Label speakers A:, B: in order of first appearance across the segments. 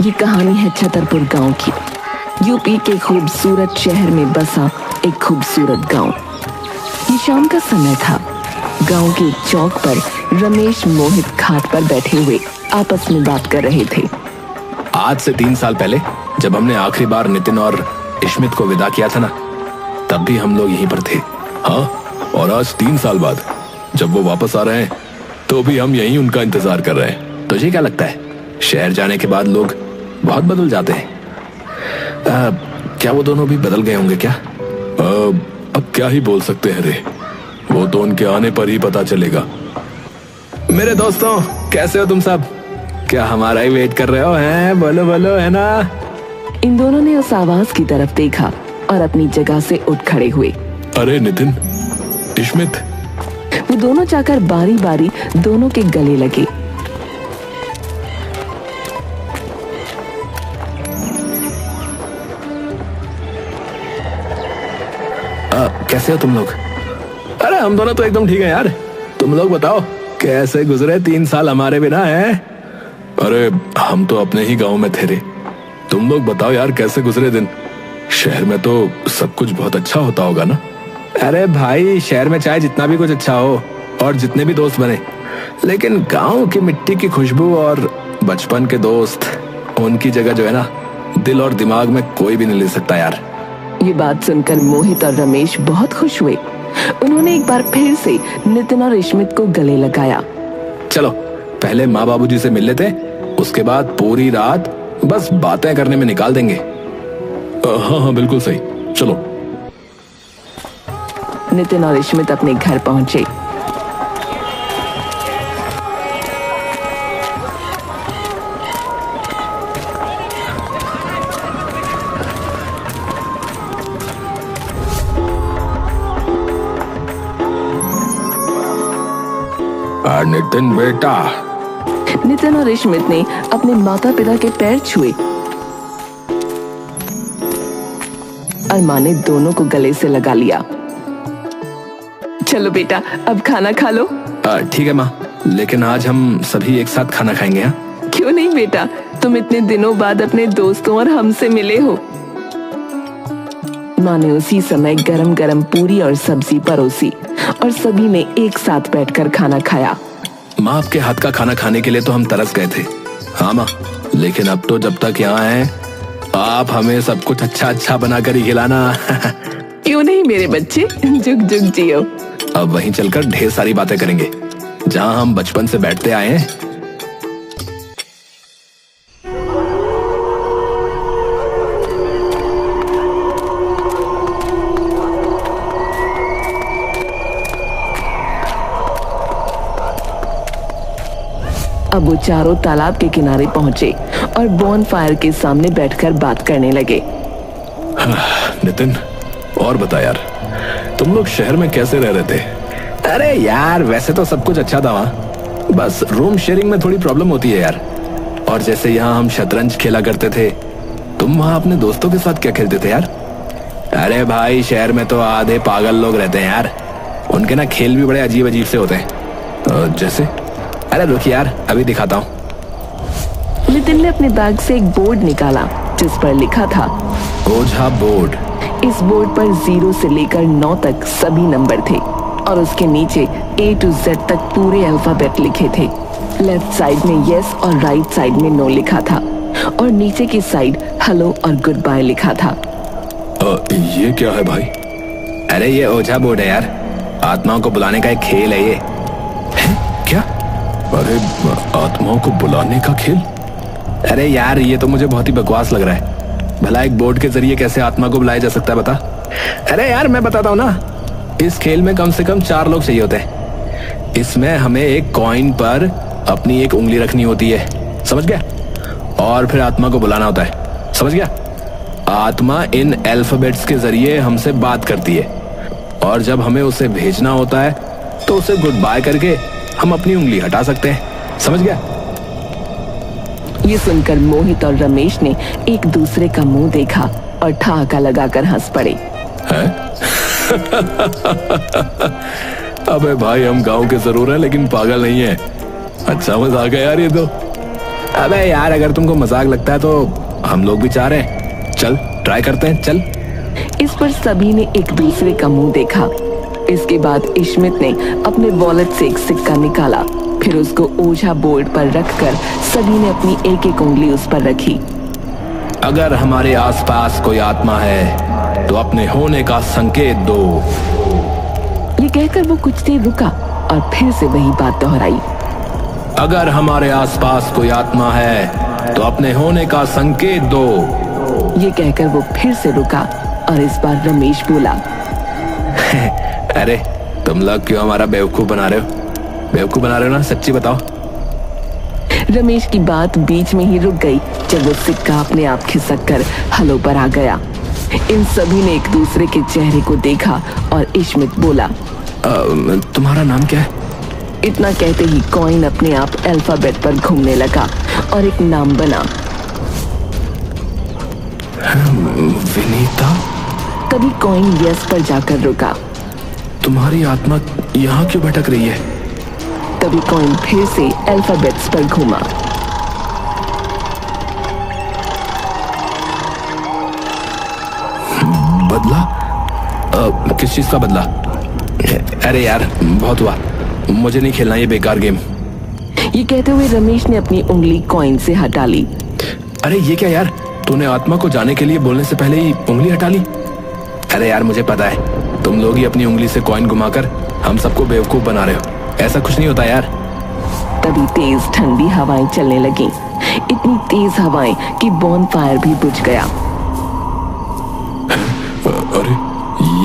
A: ये कहानी है छतरपुर गांव की। यूपी के खूबसूरत शहर में बसा एक खूबसूरत गांव। ये शाम का समय था। गांव के एक चौक पर रमेश मोहित घाट पर बैठे हुए आपस में बात कर रहे थे।
B: आज से 3 साल पहले जब हमने आखिरी बार नितिन और इश्मित को विदा किया था ना, तब भी हम लोग यहीं पर थे। हाँ, और आज 3 साल बाद जब वो वापस आ रहे हैं तो भी हम यहीं उनका इंतजार कर रहे हैं। तुझे क्या लगता है, शहर जाने के बाद लोग बहुत बदल जाते हैं? क्या वो दोनों भी बदल गए होंगे क्या? अब क्या ही बोल सकते हैं रे, वो तो उनके आने पर ही पता चलेगा। मेरे दोस्तों, कैसे हो तुम सब? क्या हमारा ही वेट कर रहे हो? हैं बोलो बोलो, है ना?
A: इन दोनों ने उस आवाज की तरफ देखा और अपनी जगह से उठ खड़े हुए।
B: अरे नितिन, इश्मित।
A: वो दोनों जाकर बारी बारी दोनों के गले लगे।
B: कैसे हो तुम लोग? अरे हम दोनों तो एकदम ठीक है यार। तुम लोग बताओ, कैसे गुजरे 3 साल हमारे बिना? हैं? अरे हम तो अपने ही गांव में थे रे। तुम लोग बताओ यार, कैसे गुजरे दिन? शहर में तो सब कुछ बहुत अच्छा होता होगा ना? अरे भाई, शहर में चाहे जितना भी कुछ अच्छा हो और जितने भी दोस्त बने, लेकिन गांव की मिट्टी की खुशबू और बचपन के दोस्त, उनकी जगह जो है ना, दिल और दिमाग में कोई भी नहीं ले सकता यार।
A: ये बात सुनकर मोहित और रमेश बहुत खुश हुए। उन्होंने एक बार फिर से नितिन और इश्मित को गले लगाया।
B: चलो पहले माँ बाबूजी से मिल लेते, उसके बाद पूरी रात बस बातें करने में निकाल देंगे। हाँ हाँ बिल्कुल सही, चलो।
A: नितिन और इश्मित अपने घर पहुंचे।
B: नितिन बेटा।
A: नितिन और इश्मित ने अपने माता पिता के पैर छुए और माँ ने दोनों को गले से लगा लिया। चलो बेटा, अब खाना खा लो।
B: ठीक है माँ, लेकिन आज हम सभी एक साथ खाना खाएंगे। हाँ?
A: क्यों नहीं बेटा, तुम इतने दिनों बाद अपने दोस्तों और हमसे मिले हो। माँ ने उसी समय गरम गरम पूरी और सब्जी परोसी और सभी ने एक साथ बैठकर खाना खाया।
B: माँ, आपके हाथ का खाना खाने के लिए तो हम तरस गए थे। हाँ माँ, लेकिन अब तो जब तक यहाँ हैं, आप हमें सब कुछ अच्छा अच्छा बनाकर ही खिलाना।
A: क्यों नहीं मेरे बच्चे, जुग जुग जियो।
B: अब वहीं चलकर ढेर सारी बातें करेंगे, जहाँ हम बचपन से बैठते आए हैं।
A: अब वो चारों तालाब के किनारे पहुंचे और बॉनफायर के सामने बैठकर बात करने लगे।
B: नितिन, और बता यार, तुम लोग शहर में कैसे रह रहे थे? अरे यार, वैसे तो सब कुछ अच्छा था वहाँ, बस रूम शेयरिंग में थोड़ी प्रॉब्लम होती है यार। और जैसे यहाँ हम शतरंज खेला करते थे, तुम वहाँ अपने दोस्तों के साथ क्या खेलते थे यार? अरे भाई, शहर में तो आधे पागल लोग रहते हैं यार, उनके ना खेल भी बड़े अजीब अजीब से होते हैं। जैसे? अरे रुक यार, अभी दिखाता हूँ।
A: नितिन ने अपने बैग से एक बोर्ड निकाला जिस पर लिखा था
B: ओझा बोर्ड।
A: इस बोर्ड पर 0 से लेकर 9 तक सभी नंबर थे और उसके नीचे A to Z तक पूरे अल्फाबेट लिखे थे। लेफ्ट साइड में यस और राइट साइड में नो लिखा था और नीचे की साइड हेलो और गुड बाय लिखा था।
B: ये क्या है भाई? अरे ये ओझा बोर्ड है यार, आत्माओं को बुलाने का एक खेल है ये। है? क्या? अरे आत्माओं को बुलाने का खेल? अरे यार, ये तो मुझे बहुत ही बकवास लग रहा है। भला एक बोर्ड के जरिए कैसे आत्मा को बुलाया जा सकता है, बता? अरे यार, मैं बताता हूँ ना। इस खेल में कम से कम 4 लोग चाहिए होते हैं। इसमें हमें एक कॉइन पर अपनी एक उंगली रखनी होती है, समझ गया? और फिर आत्मा को बुलाना होता है, समझ गया? आत्मा इन अल्फाबेट्स के जरिए हमसे बात करती है और जब हमें उसे भेजना होता है तो उसे गुड बाय करके हम अपनी उंगली हटा सकते हैं, समझ गया?
A: ये सुनकर मोहित और रमेश ने एक दूसरे का मुंह देखा और ठहाका लगाकर हंस पड़े।
B: अबे भाई, हम गांव के जरूर हैं लेकिन पागल नहीं है। अच्छा मजाक है यार ये तो। अबे यार, अगर तुमको मजाक लगता है तो हम लोग भी चाह रहे हैं। चल ट्राई करते हैं, चल।
A: इस पर सभी ने एक दूसरे का मुंह देखा। इसके बाद इश्मित ने अपने वॉलेट से एक सिक्का निकाला, फिर उसको ओझा बोर्ड पर रखकर सभी ने अपनी एक एक उंगली उस पर रखी।
B: अगर हमारे आसपास कोई आत्मा है तो अपने होने का संकेत दो।
A: ये कहकर वो कुछ देर रुका और फिर से वही बात दोहराई।
B: अगर हमारे आसपास कोई आत्मा है तो अपने होने का संकेत दो।
A: ये कहकर वो फिर से रुका और इस बार रमेश बोला,
B: अरे तुम लोग क्यों हमारा बेवकूफ बना रहे हो? बेवकूफ बना रहे हो ना, सच्ची बताओ।
A: रमेश की बात बीच में ही रुक गई जब वो सिक्का अपने आप खिसक कर हलों पर आ गया। इन सभी ने एक दूसरे के चेहरे को देखा और इश्मित बोला,
B: तुम्हारा नाम क्या है?
A: इतना कहते ही कॉइन अपने आप अल्फाबेट पर घूमने लगा और एक नाम बना,
B: विनीता।
A: तभी कॉइन यस पर जाकर रुका।
B: तुम्हारी आत्मा यहाँ क्यों भटक रही है?
A: तभी कॉइन फिर से अल्फाबेट्स पर घूमा।
B: बदला? किस चीज का बदला? अरे यार बहुत हुआ, मुझे नहीं खेलना ये बेकार गेम।
A: ये कहते हुए रमेश ने अपनी उंगली कॉइन से हटा ली।
B: अरे ये क्या यार, तूने आत्मा को जाने के लिए बोलने से पहले ही उंगली हटा ली। अरे यार मुझे पता है, तुम लोग ही अपनी उंगली से कॉइन घुमाकर हम सबको बेवकूफ बना रहे हो। ऐसा कुछ नहीं होता यार।
A: तभी तेज ठंडी हवाएं चलने लगी, इतनी तेज हवाएं कि बॉनफायर भी बुझ गया।
B: अरे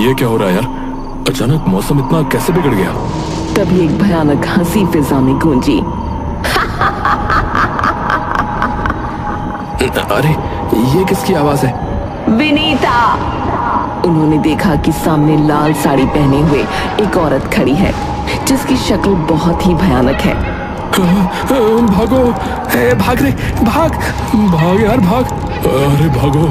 B: ये क्या हो रहा है यार? अचानक मौसम इतना कैसे बिगड़ गया?
A: तभी एक भयानक हंसी फिजा में गूंजी।
B: अरे ये किसकी आवाज है?
A: विनीता। उन्होंने देखा कि सामने लाल साड़ी पहने हुए एक औरत खड़ी है जिसकी शक्ल बहुत ही भयानक है।
B: भागो, भाग रे, भाग भाग यार भाग, अरे भागो।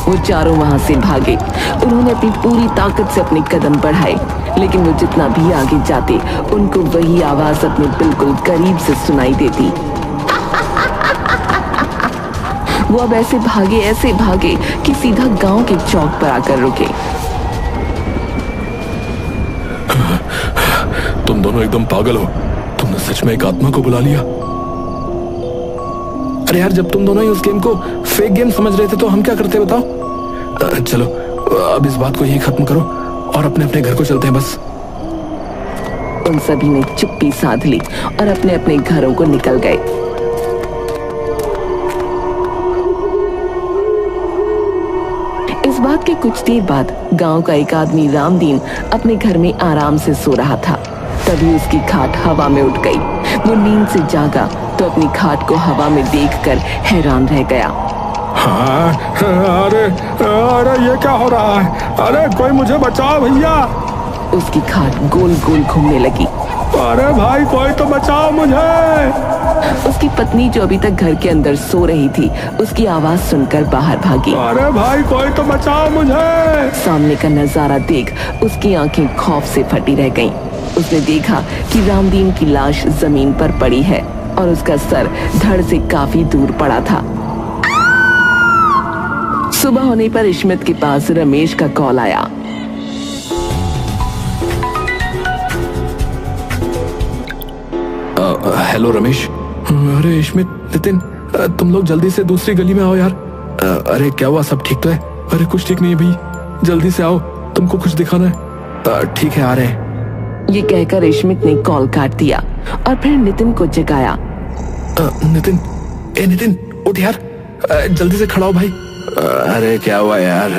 A: वो चारों वहां से भागे। उन्होंने अपनी पूरी ताकत से अपने कदम बढ़ाए, लेकिन वो जितना भी आगे जाते उनको वही आवाज अपने बिल्कुल करीब से सुनाई देती। वो अब ऐसे भागे कि सीधा गांव के चौक पर आकर रुके।
B: तुम दोनों एकदम पागल हो, तुमने सच में एक आत्मा को बुला लिया। अरे यार, जब तुम दोनों ही उस गेम को फेक गेम समझ रहे थे तो हम क्या करते बताओ। चलो अब इस बात को यही खत्म करो और अपने अपने घर को चलते हैं बस।
A: उन सभी ने चुप्पी साध ली और अपने अपने घरों को निकल गए। इस बात के कुछ देर बाद गांव का एक आदमी रामदीन अपने घर में आराम से सो रहा था। तभी उसकी खाट हवा में उठ गई। वो नींद से जागा तो अपनी खाट को हवा में देखकर हैरान रह गया।
B: हाँ, अरे अरे ये क्या हो रहा है? अरे कोई मुझे बचाओ भैया।
A: उसकी खाट गोल गोल घूमने लगी।
B: अरे भाई कोई तो बचाओ मुझे।
A: उसकी पत्नी जो अभी तक घर के अंदर सो रही थी उसकी आवाज सुनकर बाहर भागी।
B: अरे भाई कोई तो बचाओ मुझे।
A: सामने का नजारा देख उसकी आंखें खौफ से फटी रह गईं। उसने देखा कि रामदीन की लाश जमीन पर पड़ी है और उसका सर धड़ से काफी दूर पड़ा था। सुबह होने पर इश्मित के पास रमेश का कॉल आया।
B: हेलो रमेश। अरे इश्मित, नितिन, तुम लोग जल्दी से दूसरी गली में आओ यार। अरे क्या हुआ, सब ठीक तो है? अरे कुछ ठीक नहीं है भाई, जल्दी से आओ, तुमको कुछ दिखाना है। ठीक है आ रहे हैं।
A: ये कहकर इश्मित ने कॉल काट दिया और फिर नितिन को जगाया।
B: नितिन, नितिन उठ यार, जल्दी से खड़ा हो भाई। अरे क्या हुआ यार,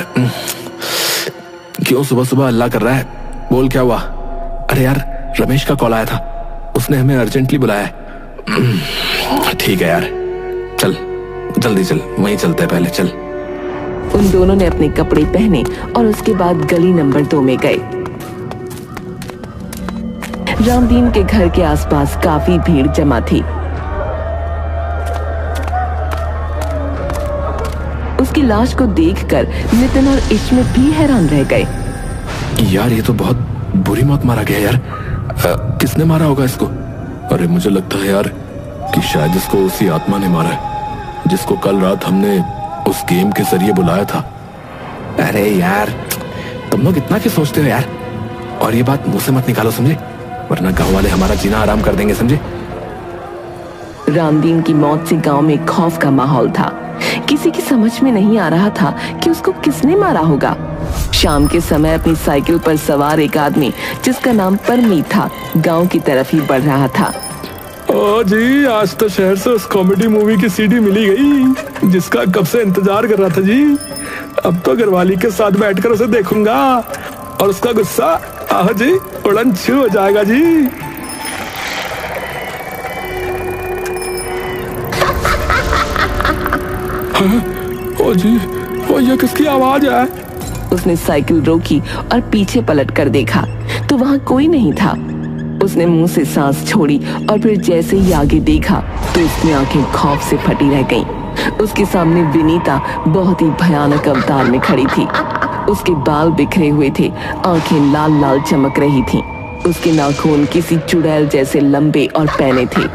B: क्यों सुबह सुबह हल्ला कर रहा है? बोल क्या हुआ? अरे यार रमेश का कॉल आया था, उसने हमें अर्जेंटली बुलाया है। ठीक है यार, चल जल्दी चल, वहीं चलते हैं पहले, चल।
A: उन दोनों ने अपने कपड़े पहने और उसके बाद गली नंबर 2 में गए। रामदीन के घर के आसपास काफी भीड़ जमा थी। उसकी लाश को देखकर नितिन और इश्मित भी हैरान रह गए।
B: यार ये तो बहुत बुरी मौत मारा गया यार। किसने मारा होगा इसको? अरे मुझे लगता है यार कि शायद इसको उसी आत्मा ने मारा है जिसको कल रात हमने उस गेम के जरिए बुलाया था। अरे यार, तुम लोग इतना क्यों सोचते हो यार? और ये बात मुंह से मत निकालो, समझे? वरना गांव वाले हमारा जीना आराम कर देंगे, समझे?
A: रामदीन की मौत से गांव में खौफ का माहौल था। किसी की समझ में नहीं आ रहा था कि उसको किसने मारा होगा। शाम के समय अपनी साइकिल पर सवार एक आदमी जिसका नाम परमीत था, गांव की तरफ ही बढ़ रहा था।
B: ओ जी, आज तो शहर से उस कॉमेडी मूवी की सीडी मिली गई जिसका कब से इंतजार कर रहा था जी। अब तो घरवाली के साथ बैठकर उसे देखूंगा और उसका गुस्सा आह जी उड़न छू हो जाएगा जी। ओ जी, ओ ये किसकी आवाज है?
A: उसने साइकिल रोकी और पीछे पलट कर देखा तो वहाँ कोई नहीं था। उसने मुंह से सांस छोड़ी और फिर जैसे ही आगे देखा तो उसकी आंखें खौफ से फटी रह गईं। उसके सामने विनीता बहुत ही भयानक अवतार में खड़ी थी। उसके बाल बिखरे हुए थे, आंखें लाल लाल चमक रही थीं। उसके नाखून किसी चुड़ैल जैसे लंबे और पैने थे।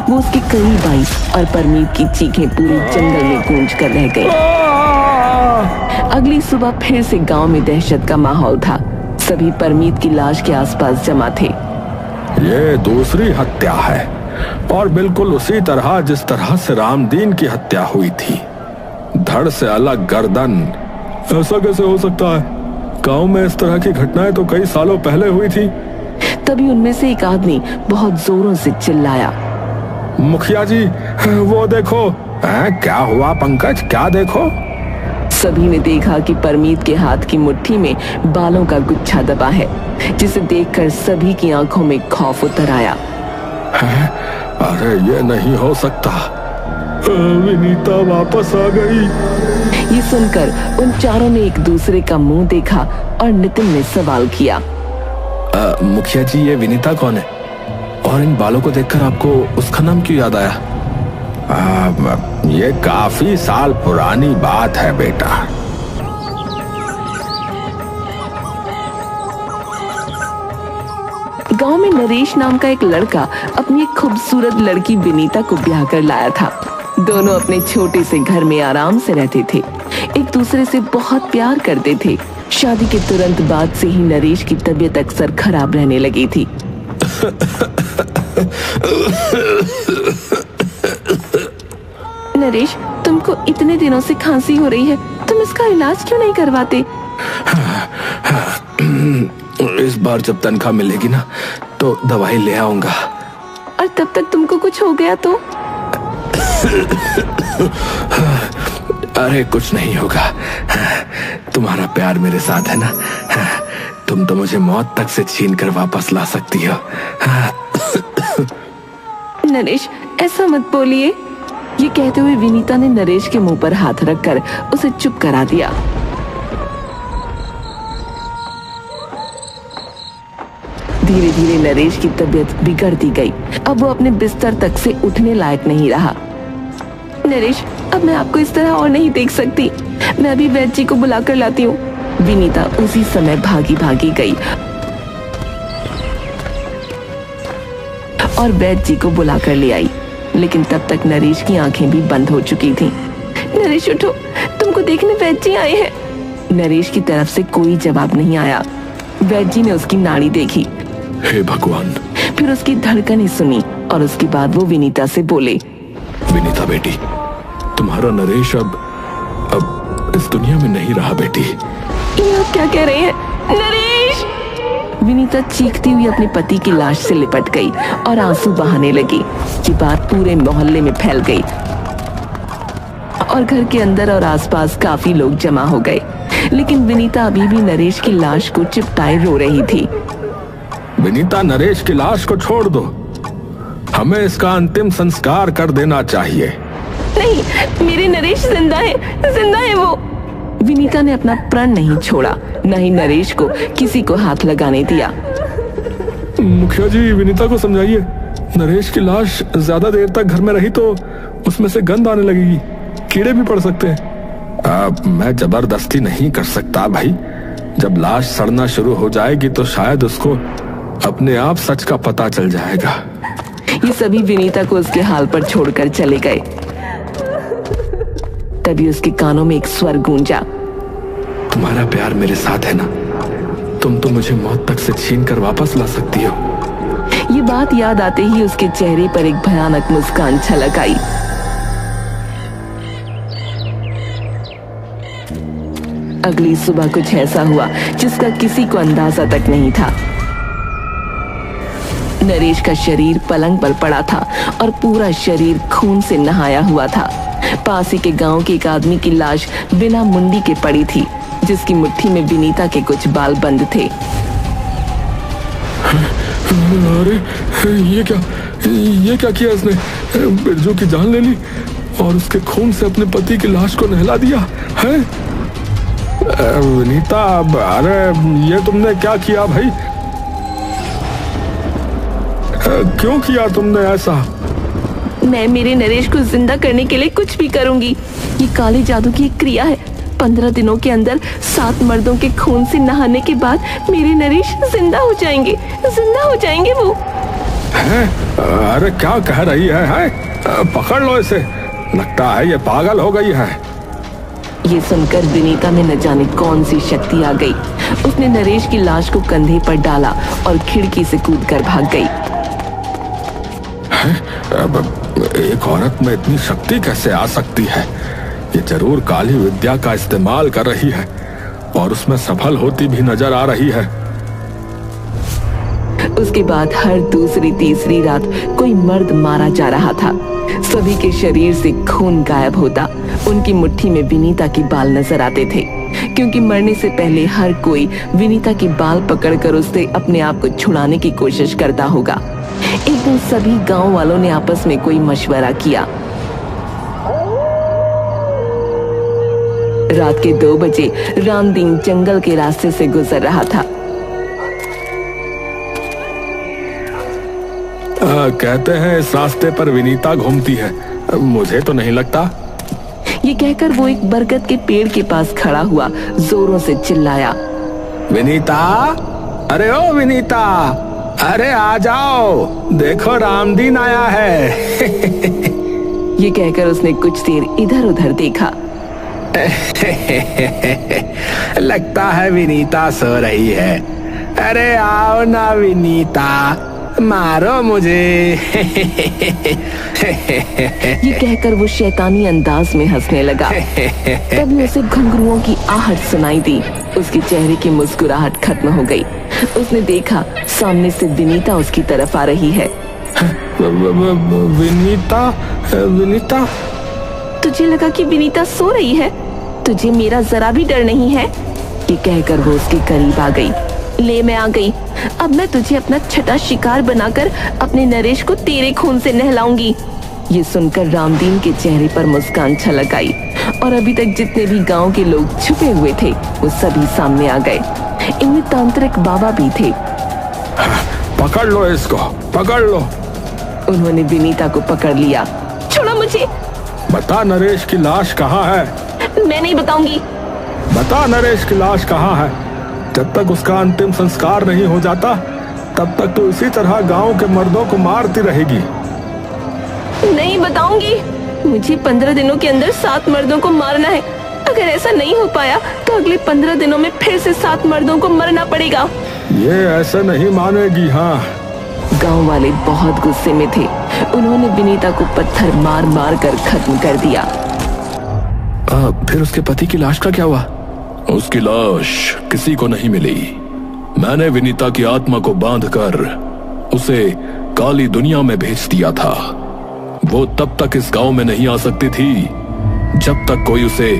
A: वो उसके करीब आई और परमीत की चीखें पूरे जंगल में गूंज कर रह गई। अगली सुबह फिर से गांव में दहशत का माहौल था। सभी परमीत की लाश के आसपास जमा थे।
B: ये दूसरी हत्या है और बिल्कुल उसी तरह जिस तरह से रामदीन की हत्या हुई थी, धड़ से अलग गर्दन। ऐसा कैसे हो सकता है? गांव में इस तरह की घटनाएं तो कई सालों पहले हुई थी।
A: तभी उनमें से एक आदमी बहुत जोरों से चिल्लाया,
B: मुखिया जी, वो देखो। क्या हुआ पंकज, क्या देखो?
A: सभी ने देखा कि परमीत के हाथ की मुट्ठी में बालों का गुच्छा दबा है, जिसे देखकर सभी की आंखों में खौफ उतर आया।
B: अरे ये नहीं हो सकता, विनीता वापस आ गई।
A: ये सुनकर उन चारों ने एक दूसरे का मुंह देखा और नितिन ने सवाल किया,
B: मुखिया जी, ये विनीता कौन है? और इन बालों को देखकर आपको उसका नाम क्यों याद आया? ये काफी साल पुरानी बात है बेटा।
A: गांव में नरेश नाम का एक लड़का अपनी एक खूबसूरत लड़की विनीता को ब्याह कर लाया था। दोनों अपने छोटे से घर में आराम से रहते थे, एक दूसरे से बहुत प्यार करते थे। शादी के तुरंत बाद से ही नरेश की तबीयत अक्सर खराब रहने लगी थी। नरेश, तुमको इतने दिनों से खांसी हो रही है, तुम इसका इलाज क्यों नहीं करवाते?
B: इस बार जब तनख्वाह मिलेगी ना तो दवाई ले आऊंगा।
A: और तब तक तुमको कुछ हो गया तो?
B: अरे कुछ नहीं होगा, तुम्हारा प्यार मेरे साथ है ना। तुम तो मुझे मौत तक से छीन कर वापस ला सकती हो।
A: नरेश, ऐसा मत बोलिए। ये कहते हुए विनीता ने नरेश के मुंह पर हाथ रखकर उसे चुप करा दिया। धीरे धीरे नरेश की तबीयत बिगड़ती गई। अब वो अपने बिस्तर तक से उठने लायक नहीं रहा। नरेश, अब मैं आपको इस तरह और नहीं देख सकती। मैं अभी वैद्य जी को बुलाकर लाती हूँ। विनीता उसी समय भागी भागी गई और वैद्य जी को बुलाकर ले आई। लेकिन तब तक नरेश की आंखें भी बंद हो चुकी थीं। नरेश उठो, तुमको देखने वैद्य जी आए हैं। नरेश की तरफ से कोई जवाब नहीं आया। वैद्य जी ने उसकी नाड़ी देखी,
B: हे भगवान।
A: फिर उसकी धड़कनें सुनी और उसके बाद वो विनीता से बोले,
B: विनीता बेटी, तुम्हारा नरेश अब इस दुनिया में नहीं रहा बेटी।
A: ये आप क्या कह रहे हैं? नरेश! विनीता चीखती हुई अपने पति की लाश से लिपट गई और आंसू बहाने लगी। ये बात पूरे मोहल्ले में फैल गई और घर के अंदर और आसपास काफी लोग जमा हो गए। लेकिन विनीता अभी भी नरेश की लाश को चिपटाए रो रही थी।
B: विनीता, नरेश की लाश को छोड़ दो, हमें इसका अंतिम संस्कार कर देना चाहिए।
A: नहीं, मेरे नरेश जिंदा है वो। विनीता ने अपना प्रण नहीं छोड़ा, न ही नरेश को किसी को हाथ लगाने दिया।
B: मुखिया जी, विनीता को समझाइए, नरेश की लाश ज्यादा देर तक घर में रही तो उसमें से गंध आने लगेगी, कीड़े भी पड़ सकते हैं। मैं जबरदस्ती नहीं कर सकता भाई। जब लाश सड़ना शुरू हो जाएगी तो शायद उसको अपने आप सच का पता चल जाएगा।
A: ये सभी विनीता को उसके हाल पर छोड़कर चले गए। तभी उसके कानों में एक स्वर गूंजा,
B: तुम्हारा प्यार मेरे साथ है ना, तुम तो मुझे मौत तक से छीन कर वापस ला सकती हो।
A: ये बात याद आते ही उसके चेहरे पर एक भयानक मुस्कान छलक आई। अगली सुबह कुछ ऐसा हुआ जिसका किसी को अंदाजा तक नहीं था। नरेश का शरीर पलंग पर पड़ा था और पूरा शरीर खून से नहाया हुआ था। पास ही के गांव के एक आदमी की लाश बिना मुंडी के पड़ी थी, जिसकी मुट्ठी में विनीता के कुछ बाल बंद थे।
B: अरे ये क्या किया इसने? बिरजू की जान ले ली और उसके खून से अपने पति की लाश को नहला दिया है। विनीता, अरे ये तुमने क्या किया भाई? क्यों किया तुमने ऐसा?
A: मैं मेरे नरेश को जिंदा करने के लिए कुछ भी करूंगी। ये काले जादू की एक क्रिया है। 15 दिनों के अंदर 7 मर्दों के खून से नहाने के बाद मेरे नरेश जिंदा हो जाएंगे वो।
B: हैं? अरे क्या कह रही है? पकड़ लो इसे, लगता है ये पागल हो गई है।
A: ये सुनकर विनीता में न जाने कौन सी शक्ति आ गई। उसने नरेश की लाश को कंधे पर डाला और खिड़की से कूदकर भाग गई।
B: एक औरत में इतनी शक्ति कैसे आ सकती है? ये जरूर काली विद्या का इस्तेमाल कर रही है और उसमें सफल होती भी नजर आ रही है।
A: उसके बाद हर दूसरी तीसरी रात कोई मर्द मारा जा रहा था। सभी के शरीर से खून गायब होता। उनकी मुट्ठी में विनीता के बाल नजर आते थे, क्योंकि मरने से पहले हर कोई विनीता के बाल पकड़कर उससे अपने आप को छुड़ाने की कोशिश करता होगा। एक दिन सभी गांव वालों ने आपस में कोई मशवरा किया। रात के 2 बजे रामदीन जंगल के रास्ते से गुजर रहा था।
B: कहते हैं इस रास्ते पर विनीता घूमती है, मुझे तो नहीं लगता।
A: ये कहकर वो एक बरगद के पेड़ के पास खड़ा हुआ, जोरों से चिल्लाया,
B: विनीता, अरे ओ विनीता, अरे आ जाओ, देखो रामदीन आया है।
A: ये कहकर उसने कुछ देर इधर उधर देखा।
B: लगता है विनीता सो रही है। अरे आओ ना विनीता, मारो मुझे।
A: ये कहकर वो शैतानी अंदाज में हंसने लगा। तभी उसे घुंघरुओं की आहट सुनाई दी। उसके चेहरे की मुस्कुराहट खत्म हो गई। उसने देखा सामने से विनीता उसकी तरफ आ रही है।
B: विनीता,
A: तुझे लगा कि विनीता सो रही है? तुझे मेरा जरा भी डर नहीं है? ये कहकर वो उसके करीब आ गई। ले, मैं आ गई। अब मैं तुझे अपना छठा शिकार बनाकर अपने नरेश को तेरे खून से नहलाऊंगी। ये सुनकर रामदीन के चेहरे पर मुस्कान छलक आई और अभी तक जितने भी गांव के लोग छुपे हुए थे वो सभी सामने आ गए। इनमें तांत्रिक बाबा भी थे।
B: पकड़ लो इसको, पकड़ लो।
A: उन्होंने विनीता को पकड़ लिया। छोड़ो मुझे।
B: बता नरेश की लाश कहाँ है?
A: मैं नहीं बताऊंगी।
B: बता नरेश की लाश कहाँ है? जब तक उसका अंतिम संस्कार नहीं हो जाता तब तक तो इसी तरह गांव के मर्दों को मारती रहेगी।
A: नहीं बताऊंगी। मुझे 15 दिनों के अंदर 7 मर्दों को मारना है। अगर ऐसा नहीं हो पाया तो अगले 15 दिनों में फिर से 7 मर्दों को मरना पड़ेगा।
B: ये ऐसा नहीं मानेगी। हाँ,
A: गांव वाले बहुत गुस्से में थे। उन्होंने विनीता को पत्थर मार मार कर खत्म कर दिया।
B: फिर उसके पति की लाश का क्या हुआ? उसकी लाश किसी को नहीं मिली। मैंने विनीता की आत्मा को बांधकर उसे काली दुनिया में भेज दिया था। वो तब तक इस गांव में नहीं आ सकती थी जब तक कोई उसे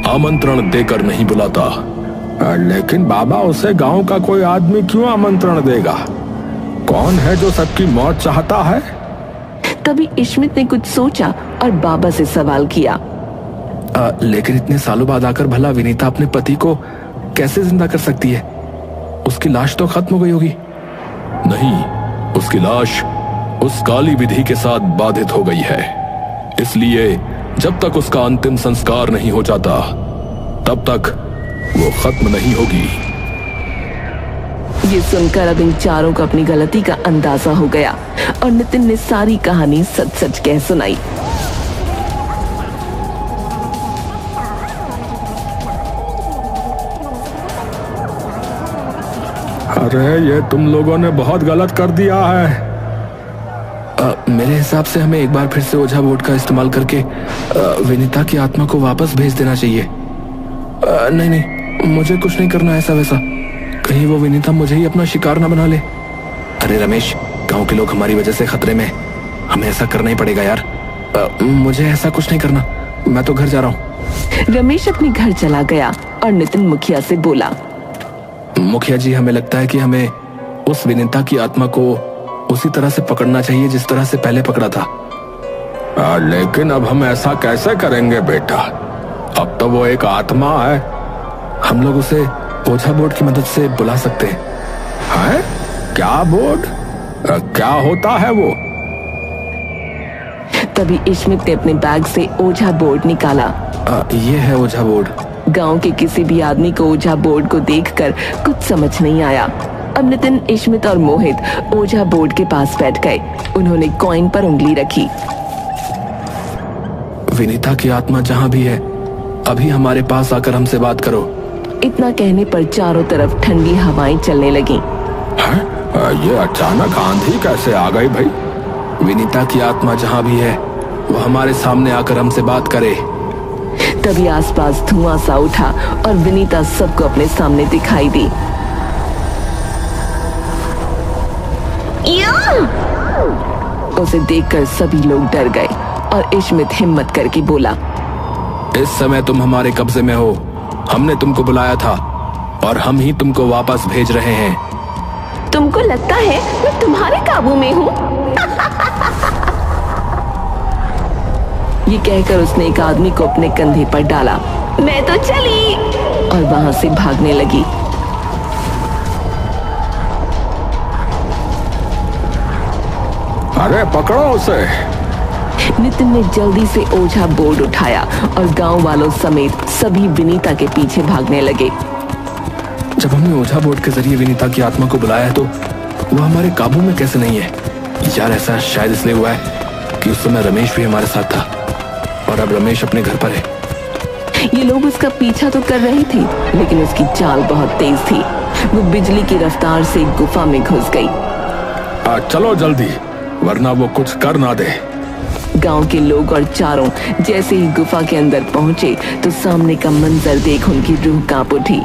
B: आमंत्रण देकर नहीं बुलाता। लेकिन बाबा, उसे गांव का कोई आदमी क्यों आमंत्रण देगा? कौन है जो सबकी मौत चाहता है?
A: तभी इश्मित ने कुछ सोचा और बाबा से सवाल किया।
B: लेकिन इतने सालों बाद आकर भला विनीता अपने पति को कैसे जिंदा कर सकती है? उसकी लाश तो खत्म हो गई होगी। नहीं, उसकी लाश उस काली विधि के साथ बाधित हो गई है। इसलिए जब तक उसका अंतिम संस्कार नहीं हो जाता तब तक वो खत्म नहीं होगी।
A: ये सुनकर अब इन चारों को अपनी गलती का अंदाजा हो गया और नितिन ने सारी कहानी सच सच कह सुनाई।
B: अरे ये तुम लोगों ने बहुत गलत कर दिया है। मेरे हिसाब से हमें एक बार फिर से ओझा बोर्ड का इस्तेमाल करके विनीता की आत्मा को वापस भेज देना चाहिए। नहीं नहीं, मुझे कुछ नहीं करना ऐसा वैसा, कहीं वो विनीता मुझे ही अपना शिकार ना बना ले। अरे रमेश, गांव के लोग हमारी वजह से खतरे में, हमें ऐसा करना ही पड़ेगा यार। मुझे ऐसा कुछ नहीं करना, मैं तो घर जा रहा हूँ।
A: रमेश अपने घर चला गया और नितिन मुखिया से बोला,
B: मुखिया जी, हमें लगता है कि हमें उस विनीता की आत्मा को उसी तरह से पकड़ना चाहिए जिस तरह से पहले पकड़ा था। लेकिन अब हम ऐसा कैसे करेंगे बेटा? अब तो वो एक आत्मा है। हम लोग उसे ओझा बोर्ड की मदद से बुला सकते हैं। क्या बोर्ड? क्या होता है वो?
A: तभी इश्मित ने अपने बैग से ओझा बोर्ड निकाला।
B: ये है ओझा बोर्ड।
A: गांव के किसी भी आदमी को ओझा बोर्ड को देखकर कुछ समझ नहीं आया। अब नितिन, इश्मित और मोहित ओझा बोर्ड के पास बैठ गए। उन्होंने कॉइन पर उंगली रखी।
B: विनीता की आत्मा जहां भी है, अभी हमारे पास आकर हमसे बात करो।
A: इतना कहने पर चारों तरफ ठंडी हवाएं चलने लगी।
B: ये अचानक आंधी कैसे आ गई भाई? विनीता की आत्मा जहां भी है वो हमारे सामने आकर हमसे बात करे।
A: तभी आसपास धुआं सा उठा और विनीता सबको अपने सामने दिखाई दी। उसे देखकर सभी लोग डर गए और इश्मित हिम्मत करके बोला,
B: इस समय तुम हमारे कब्जे में हो। हमने तुमको बुलाया था और हम ही तुमको वापस भेज रहे हैं।
A: तुमको लगता है मैं तुम्हारे काबू में हूँ? ये कहकर उसने एक आदमी को अपने कंधे पर डाला। मैं तो चली और वहां से भागने लगी।
B: अरे पकड़ो उसे।
A: नितिन ने जल्दी से ओझा बोर्ड उठाया और गांव वालों समेत सभी विनीता के पीछे भागने लगे।
B: जब हमने ओझा बोर्ड के जरिए विनीता की आत्मा को बुलाया तो वो हमारे काबू में कैसे नहीं है? यार ऐसा शायद इसलिए हुआ है कि उस समय रमेश भी हमारे साथ था और अब रमेश अपने घर पर है।
A: ये लोग उसका पीछा तो कर रहे थे, लेकिन उसकी चाल बहुत तेज थी। वो बिजली की रफ्तार से एक गुफा में घुस गई।
B: चलो जल्दी, वरना वो कुछ कर ना दे।
A: गांव के लोग और चारों जैसे ही गुफा के अंदर पहुंचे तो सामने का मंजर देख उनकी रूह कांप उठी।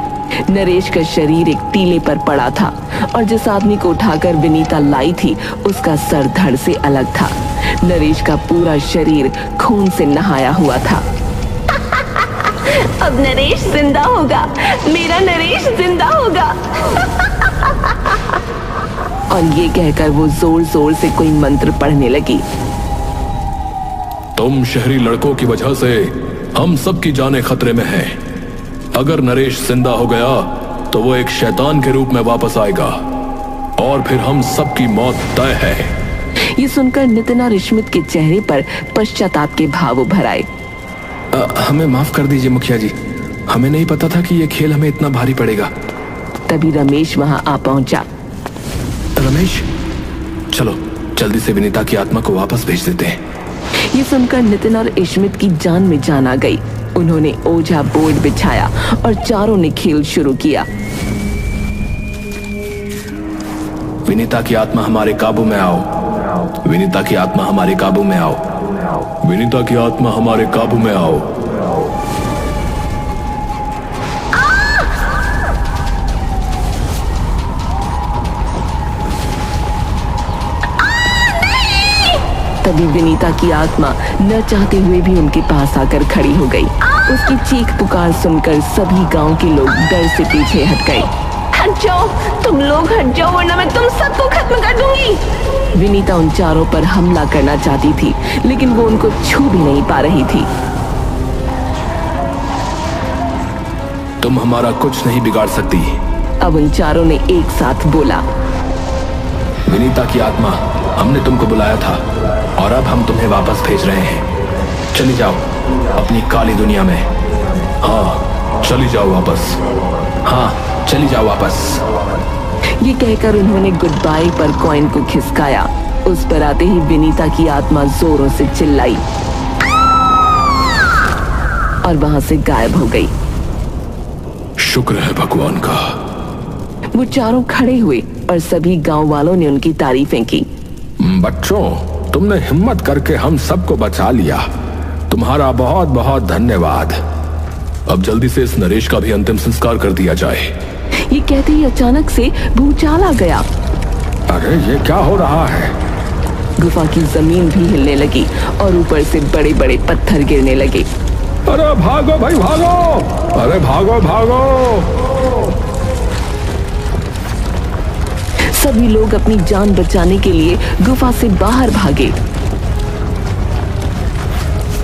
A: नरेश का शरीर एक टीले पर पड़ा था और जिस आदमी को उठाकर विनीता लाई थी उसका सर धड़ से अलग था। नरेश का पूरा शरीर खून से नहाया हुआ था। अब नरेश जिंदा होगा, मेरा नरेश जिंदा होगा। और ये कहकर वो जोर जोर से कोई मंत्र पढ़ने लगी।
B: तुम शहरी लड़कों की वजह से हम सबकी जानें खतरे में हैं। अगर नरेश जिंदा हो गया तो वो एक शैतान के रूप में वापस आएगा और फिर हम सबकी मौत तय है।
A: ये सुनकर नितिन और इश्मित के चेहरे पर पश्चाताप के भाव उभर आए।
B: हमें माफ कर दीजिए मुखिया जी, हमें नहीं पता था कि ये खेल हमें इतना भारी पड़ेगा।
A: तभी रमेश वहां आ पहुंचा।
B: रमेश, चलो जल्दी से विनीता की आत्मा को वापस भेज देते हैं।
A: ये सुनकर नितिन और इश्मित की जान में जान आ गई। उन्होंने ओझा बोर्ड बिछाया और चारों ने खेल शुरू किया।
B: विनीता की आत्मा हमारे काबू में आओ। विनीता की आत्मा हमारे काबू में आओ। विनीता की आत्मा हमारे काबू में आओ।
A: तभी विनीता की आत्मा न चाहते हुए भी उनके पास आकर खड़ी हो गई। उसकी चीख पुकार सुनकर सभी गांव के लोग डर से पीछे हट गए। हट जाओ, तुम लोग हट जाओ, वरना मैं तुम सबको खत्म कर दूंगी। विनीता उन चारों पर हमला करना चाहती थी, लेकिन वो उनको छू भी नहीं पा रही थी।
B: तुम हमारा कुछ नहीं बिगाड़ सकती।
A: अब उन चारों ने एक साथ बोला,
B: विनीता की आत्मा, हमने तुमको बुलाया था और अब हम तुम्हें वापस भेज रहे हैं। चली जाओ अपनी काली दुनिया में। हाँ, चली जाओ वापस। हाँ, चली जाओ वापस।
A: ये कहकर उन्होंने गुड बाय पर कॉइन को खिसकाया। उस पर आते ही विनीता की आत्मा जोरों से चिल्लाई और वहां से गायब हो गई।
B: शुक्र है भगवान का।
A: वो चारों खड़े हुए और सभी गांव वालों ने उनकी तारीफें की।
B: बच्चों, तुमने हिम्मत करके हम सबको बचा लिया। तुम्हारा बहुत बहुत धन्यवाद। अब जल्दी से इस नरेश का भी अंतिम संस्कार कर दिया जाए।
A: ये कहते ही अचानक से भूचाल आ गया।
B: अरे ये क्या हो रहा है?
A: गुफा की जमीन भी हिलने लगी और ऊपर से बड़े बड़े पत्थर गिरने लगे।
B: अरे भागो भाई भागो! अरे भागो भागो!
A: सभी लोग अपनी जान बचाने के लिए गुफा से बाहर भागे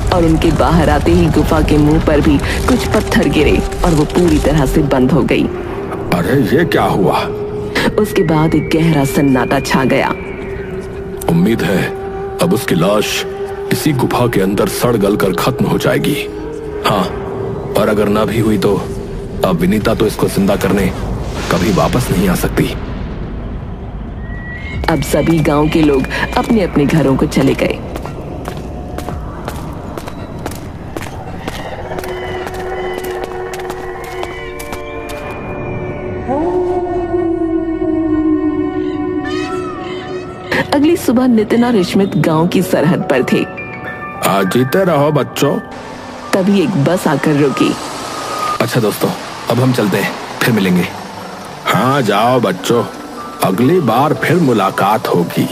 A: और उनके बाहर आते ही गुफा के मुंह पर भी कुछ पत्थर गिरे और वो पूरी तरह से बंद हो गई।
B: अरे ये क्या हुआ?
A: उसके बाद एक गहरा सन्नाटा छा गया।
B: उम्मीद है अब उसकी लाश इसी गुफा के अंदर सड़ गल कर खत्म हो जाएगी। हाँ, और अगर ना भी हुई तो अब विनीता तो इसको जिंदा करने कभी वापस नहीं आ सकती।
A: अब सभी गांव के लोग अपने अपने घरों को चले गए। अगली सुबह नितिन और रिश्मित गांव की सरहद पर थे।
B: आज जीते रहो बच्चों।
A: तभी एक बस आकर रुकी।
B: अच्छा दोस्तों, अब हम चलते हैं, फिर मिलेंगे। हाँ जाओ बच्चों, अगली बार फिर मुलाकात होगी।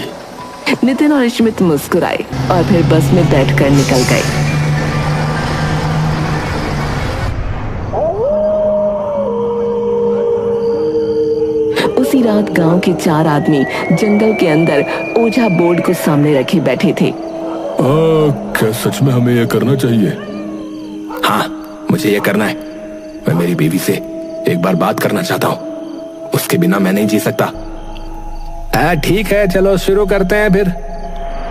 A: नितिन और रिश्मित मुस्कुराए और फिर बस में बैठकर निकल गए। उसी रात गांव के 4 आदमी जंगल के अंदर ओझा बोर्ड को सामने रखे बैठे थे।
B: क्या सच में हमें यह करना चाहिए? हाँ, मुझे यह करना है। मैं मेरी बीवी से एक बार बात करना चाहता हूँ। उसके बिना मैं नहीं जी सकता। ठीक है, चलो शुरू करते हैं फिर।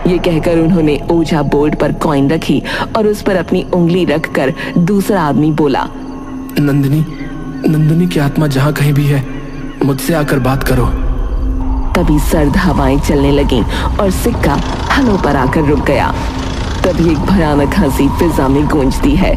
A: ये कहकर उन्होंने ओझा बोर्ड पर कॉइन रखी और उस पर अपनी उंगली रखकर दूसरा आदमी बोला,
B: नंदिनी की आत्मा जहाँ कहीं भी है, मुझसे आकर बात करो।
A: तभी सर्द हवाएं चलने लगीं और सिक्का हलों पर आकर रुक गया। तभी एक भयानक हंसी फिजा में गूंजती है।